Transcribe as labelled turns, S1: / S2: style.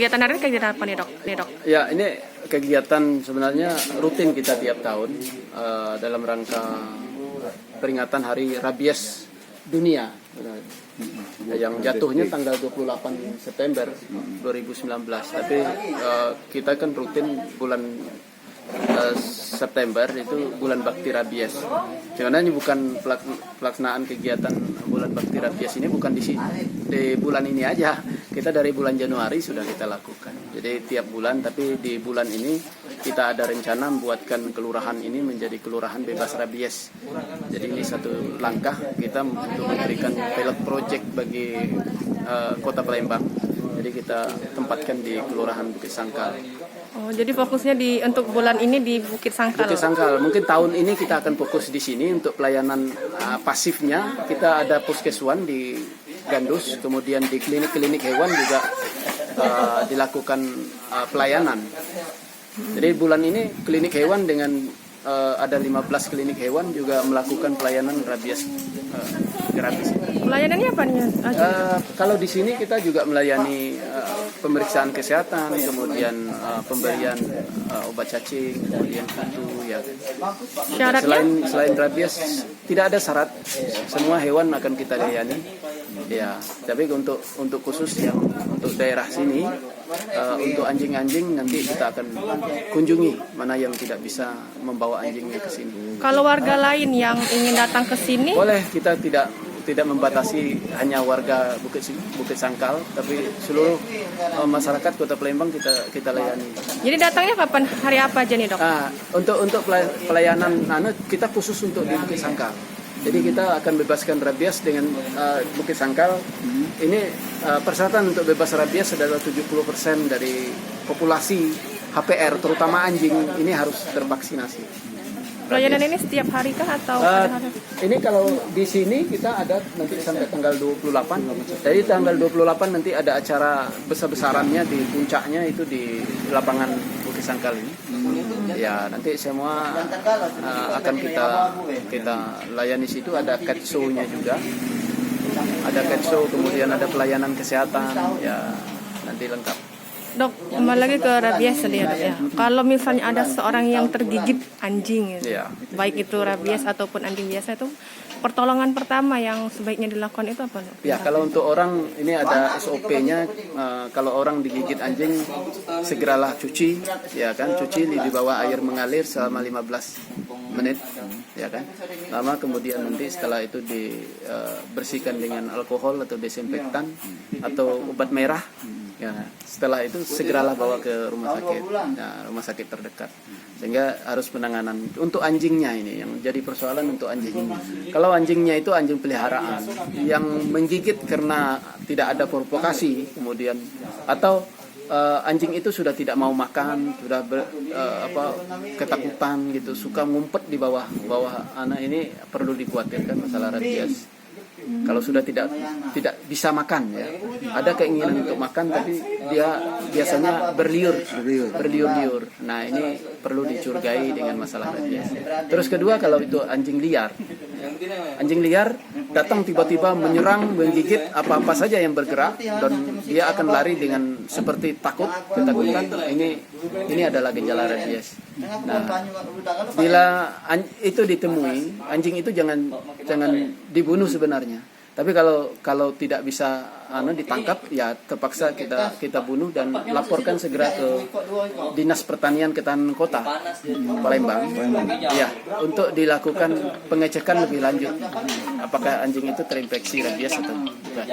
S1: kegiatan hari ini kegiatan apa nih dok?
S2: Ya, ini kegiatan sebenarnya rutin kita tiap tahun dalam rangka peringatan Hari Rabies Dunia yang jatuhnya tanggal 28 September 2019. Tapi kita kan rutin bulan September itu bulan bakti rabies. Karena ini bukan pelaksanaan kegiatan bulan bakti rabies ini bukan di bulan ini aja. Kita dari bulan Januari sudah kita lakukan. Jadi tiap bulan, tapi di bulan ini kita ada rencana membuatkan kelurahan ini menjadi kelurahan bebas rabies. Jadi ini satu langkah kita untuk memberikan pilot project bagi Kota Palembang. Jadi kita tempatkan di Kelurahan Bukit Sangkal.
S1: Oh, jadi fokusnya untuk bulan ini di Bukit Sangkal.
S2: Bukit Sangkal. Mungkin tahun ini kita akan fokus di sini untuk pelayanan pasifnya. Kita ada Puskeswan di Gandus, kemudian di klinik-klinik hewan juga dilakukan pelayanan. Jadi bulan ini klinik hewan dengan ada 15 klinik hewan juga melakukan pelayanan rabies gratis.
S1: Pelayanannya apa nih?
S2: Kalau di sini kita juga melayani pemeriksaan kesehatan, kemudian pemberian obat cacing, kemudian kutu ya.
S1: Syaratnya?
S2: Selain rabies tidak ada syarat, semua hewan akan kita layani. Ya, tapi untuk khusus yang untuk daerah sini, untuk anjing-anjing nanti kita akan kunjungi mana yang tidak bisa membawa anjingnya ke sini.
S1: Kalau warga lain yang ingin datang ke sini,
S2: boleh, kita tidak membatasi hanya warga Bukit Sangkal, tapi seluruh masyarakat Kota Palembang kita layani.
S1: Jadi datangnya kapan, hari apa aja nih dok?
S2: Untuk pelayanan kita khusus untuk di Bukit Sangkal. Jadi kita akan bebaskan rabies dengan Bukit Sangkal. Ini persyaratan untuk bebas rabies adalah 70% dari populasi HPR, terutama anjing, ini harus tervaksinasi.
S1: Pelayanan ini setiap hari kah atau
S2: ini kalau di sini kita ada nanti sampai tanggal 28. Jadi tanggal 28 nanti ada acara besar-besarannya di puncaknya itu di lapangan Bukit Sangkal ini. Ya, nanti semua akan kita layani situ, ada cat show-nya juga. Ada cat show, kemudian ada pelayanan kesehatan, ya nanti lengkap.
S1: Dok, kembali lagi ke rabies tadi ya dok ya. Kalau misalnya ada seorang yang tergigit anjing, gitu, baik itu rabies ataupun anjing biasa, itu pertolongan pertama yang sebaiknya dilakukan itu apa dok?
S2: Ya, kalau untuk orang ini ada SOP-nya. Kalau orang digigit anjing segeralah cuci, ya kan, cuci di bawah air mengalir selama 15 menit, ya kan. Lama kemudian nanti setelah itu dibersihkan dengan alkohol atau desinfektan atau obat merah. Ya, setelah itu segeralah bawa ke rumah sakit terdekat. Sehingga harus penanganan untuk anjingnya ini yang jadi persoalan untuk anjingnya. Kalau anjingnya itu anjing peliharaan yang menggigit karena tidak ada provokasi, kemudian atau anjing itu sudah tidak mau makan, sudah ketakutan gitu, suka ngumpet di bawah anak, ini perlu dikhawatirkan masalah rabies. Kalau sudah tidak bisa makan, ya, ada keinginan untuk makan tapi dia biasanya berliur. Nah, ini perlu dicurigai dengan masalah rabies. Terus kedua, kalau itu anjing liar datang tiba-tiba menyerang, menggigit apa saja yang bergerak, dan dia akan lari dengan seperti ketakutan. Ini adalah gejala rabies. Nah, bila itu ditemui, anjing itu jangan dibunuh sebenarnya. Tapi kalau tidak bisa ditangkap, ya terpaksa kita bunuh dan laporkan segera ke Dinas Pertanian Ketahanan Kota Palembang. Ya, untuk dilakukan pengecekan lebih lanjut apakah anjing itu terinfeksi rabies atau bukan.